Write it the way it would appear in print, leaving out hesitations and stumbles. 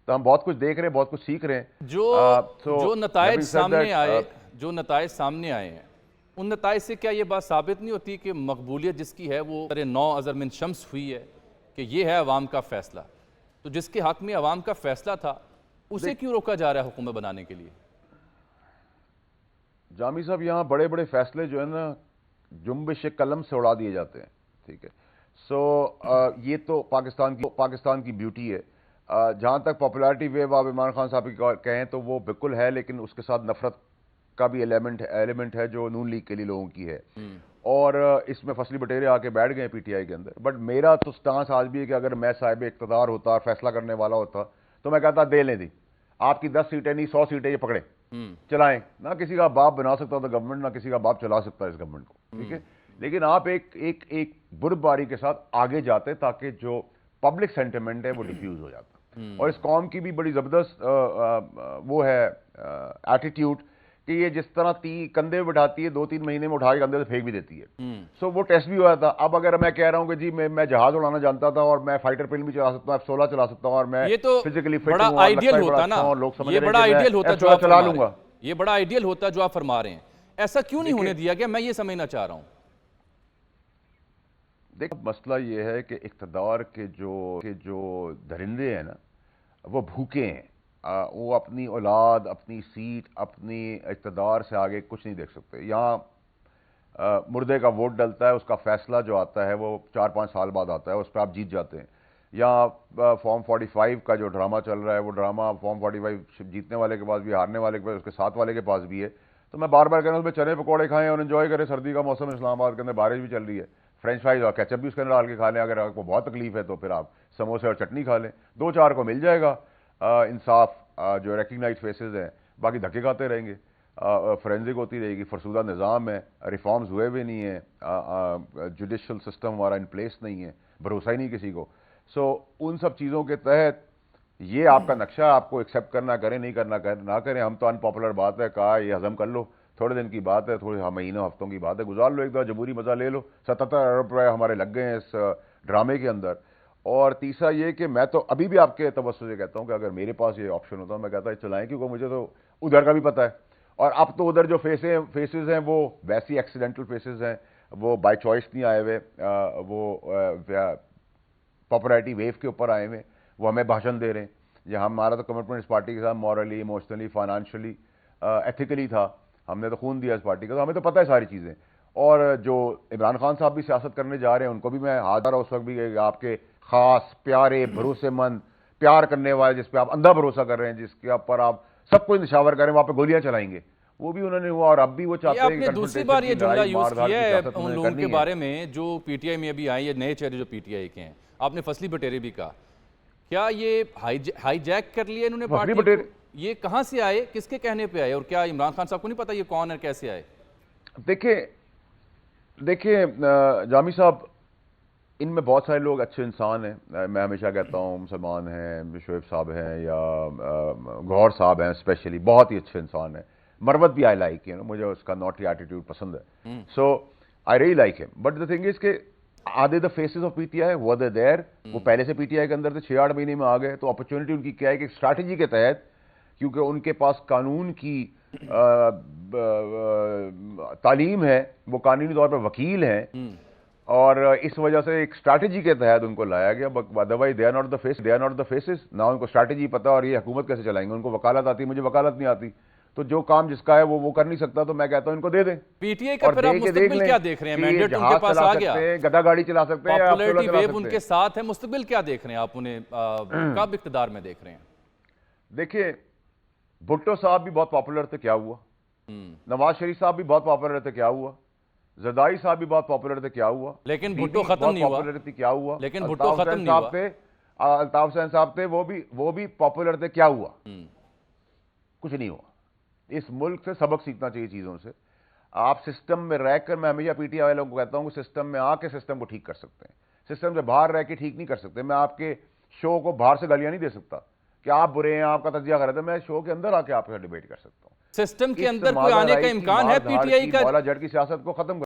तो हम बहुत कुछ देख रहे हैं, बहुत कुछ सीख रहे हैं। जो नतायज सामने आए, जो नतायज सामने आए हैं, उन नतायज से क्या ये बात साबित नहीं होती कि मकबूलियत जिसकी है वो 9 अज़र मिन शम्स हुई है कि ये है अवाम का फैसला? तो जिसके हक में अवाम का फैसला था उसे क्यों रोका जा रहा है हुकूमत बनाने के लिए? जामी साहब, यहाँ बड़े बड़े फैसले जो है ना जुम्बिश कलम से उड़ा दिए जाते हैं, ठीक है। ये तो पाकिस्तान की ब्यूटी है। जहाँ तक पॉपुलैरिटी वेव आप इमरान खान साहब की कहें तो वो बिल्कुल है, लेकिन उसके साथ नफरत का भी एलिमेंट है जो नून लीग के लिए लोगों की है। और इसमें फसली बटेरे आके बैठ गए पीटीआई के अंदर। बट मेरा तो स्टांस आज भी है कि अगर मैं साहिब इक़्तिदार होता और फैसला करने वाला होता तो मैं कहता दे लें दी, आपकी 10 सीटें नहीं 100 सीटें ये पकड़े चलाएं ना। किसी का बाप बना सकता था गवर्नमेंट, ना किसी का बाप चला सकता है इस गवर्नमेंट को, ठीक है। लेकिन आप एक बुर्दबारी के साथ आगे जाते ताकि जो पब्लिक सेंटिमेंट है वो डिफ्यूज हो जाता। और इस कौम की भी बड़ी जबरदस्त वो है एटीट्यूड कि ये जिस तरह कंधे में बिठाती है 2-3 महीने में उठा के कंधे से फेंक भी देती है। सो वो टेस्ट भी हुआ था। अब अगर मैं कह रहा हूं कि जी मैं जहाज उड़ाना जानता था और मैं फाइटर प्लेन भी चला सकता हूं, F-16 चला सकता हूं और मैं ये तो फिजिकली फिट बड़ा हूं और आइडियल होता ना, और लोग समझ ये रहे बड़ा हैं कि आइडियल मैं होता जो F-16 आप चला फरमा रहे लूंगा। हैं, ये बड़ा आइडियल होता जो आप फरमा रहे हैं। ऐसा क्यों नहीं होने दिया गया, मैं ये समझना चाह रहा हूं। देखो, मसला ये है कि इक़्तिदार के जो दरिंदे हैं ना वो भूखे हैं। वो अपनी औलाद, अपनी सीट, अपनी इक़्तिदार से आगे कुछ नहीं देख सकते। यहाँ मुर्दे का वोट डलता है, उसका फैसला जो आता है वो 4-5 साल बाद आता है, उस पर आप जीत जाते हैं। यहाँ फॉर्म 45 का जो ड्रामा चल रहा है वो ड्रामा फॉर्म 45 जीतने वाले के पास भी, हारने वाले के पास, उसके साथ वाले के पास भी है। तो मैं बार बार कह रहा हूँ उसमें चने पकौड़े खाएं और एंजॉय करें। सर्दी का मौसम, इस्लामाबाद के अंदर बारिश भी चल रही है, फ्रेंच फ्राइज और केचप भी उसके अंदर डाल के खा लें। अगर आपको बहुत तकलीफ है तो फिर आप समोसे और चटनी खा लें। 2-4 को मिल जाएगा इंसाफ, जो रिकग्नाइज फेसेस हैं। बाकी धक्के खाते रहेंगे, फोरेंसिक होती रहेगी, फरसूदा निज़ाम है, रिफॉर्म्स हुए भी नहीं है, जुडिशल सिस्टम हमारा इन प्लेस नहीं है, भरोसा ही नहीं किसी को। उन सब चीज़ों के तहत ये आपका नक्शा, आपको एक्सेप्ट करना करें, नहीं करना ना करें। हम तो अनपॉपुलर बात है, कहा ये हजम कर लो, थोड़े दिन की बात है, थोड़े महीनों हफ्तों की बात है, गुजार लो, एक बार जमहूरी मजा ले लो। 77 अरब रुपये हमारे लग गए हैं इस ड्रामे के अंदर। और तीसरा ये कि मैं तो अभी भी आपके तवज्जो से कहता हूं कि अगर मेरे पास ये ऑप्शन होता मैं कहता है चलाएं, क्योंकि मुझे तो उधर का भी पता है। और अब तो उधर जो फेसेस हैं वो वैसी एक्सीडेंटल फेसेस हैं, वो बाय चॉइस नहीं आए हुए, वो पॉपुलैरिटी वेव के ऊपर आए हुए, वो हमें भाषण दे रहे हैं। ये हमारा तो कमिटमेंट इस पार्टी के साथ मॉरली, इमोशनली, फाइनेंशियली, एथिकली था। हमने तो खून दिया इस पार्टी का, तो हमें तो पता है सारी चीज़ें। और जो इमरान खान साहब भी सियासत करने जा रहे हैं उनको भी मैं हाथ उस वक्त भी आपके खास प्यारे भरोसेमंद प्यार करने वाले, जिस पे आप अंधा भरोसा कर रहे हैं, जिसके ऊपर आप सब कुछ निशावर करें, वहां पे गोलियां चलाएंगे, वो भी उन्होंने हुआ। और अब भी वो चाहते हैं आपने दूसरी बार ये जुमला यूज किया है उन लोगों के बारे में जो पीटीआई में अभी आए, ये नए चेहरे जो पीटीआई के हैं। आपने फसली बटेरे भी कहा, क्या ये हाईजैक कर लिया इन्होंने पार्टी को? ये कहां से आए, किसके कहने पे आए, और क्या इमरान खान साहब को नहीं पता ये कौन है, कैसे आए? देखिए जामी साहब, इनमें बहुत सारे लोग अच्छे इंसान हैं। मैं हमेशा कहता हूँ मुसलमान हैं, शोएब साहब हैं या गौहर साहब हैं, स्पेशली बहुत ही अच्छे इंसान हैं। मरवत भी आई लाइक, मुझे उसका नॉटी एटीट्यूड पसंद है। So I really like him. But the thing is के are they the faces of PTI, were they there? वो पहले से पीटीआई के अंदर थे, 6-8 महीने में आ गए। तो अपॉर्चुनिटी उनकी क्या है कि स्ट्रैटेजी के तहत, क्योंकि उनके पास कानून की तालीम है, वो कानूनी तौर पर वकील हैं, और इस वजह से एक स्ट्रैटेजी के तहत उनको लाया गया। Otherwise they are not the faces ना। उनको स्ट्रैटेजी पता और ये हुकूमत कैसे चलाएंगे। उनको वकालत आती, मुझे वकालत नहीं आती, तो जो काम जिसका है वो कर नहीं सकता। तो मैं कहता हूं इनको दे दें। पीटीआई का फिर आप मुस्तकबिल क्या देख रहे हैं? मैंडेट उनके पास आ गया, गधा गाड़ी चला सकते हैं, पॉपुलैरिटी वेव उनके साथ है, मुस्तकबिल क्या देख रहे हैं आप उन्हें कब इख्तिदार में देख रहे हैं? देखिए, भुट्टो साहब भी बहुत पॉपुलर थे, क्या हुआ? नवाज शरीफ साहब भी बहुत पॉपुलर थे, क्या हुआ? जरदारी साहब भी बहुत पॉपुलर थे, क्या हुआ? लेकिन भुट्टो खत्म नहीं हुआ। पॉपुलर थी, क्या हुआ? लेकिन भुट्टो खत्म नहीं हुआ। अल्ताफ हुसैन साहब थे, वो भी पॉपुलर थे, क्या हुआ? कुछ नहीं हुआ। इस मुल्क से सबक सीखना चाहिए चीजों से। आप सिस्टम में रहकर, मैं हमेशा पीटीआई वालों को कहता हूं कि सिस्टम में आके सिस्टम को ठीक कर सकते हैं, सिस्टम से बाहर रह के ठीक नहीं कर सकते। मैं आपके शो को बाहर से गालियां नहीं दे सकता कि आप बुरे हैं, आपका तजिया गलत है। मैं शो के अंदर आके आपके साथ डिबेट कर सकता हूं। सिस्टम के अंदर कोई आने का इम्कान है पीटीआई का? जड़ की सियासत को खत्म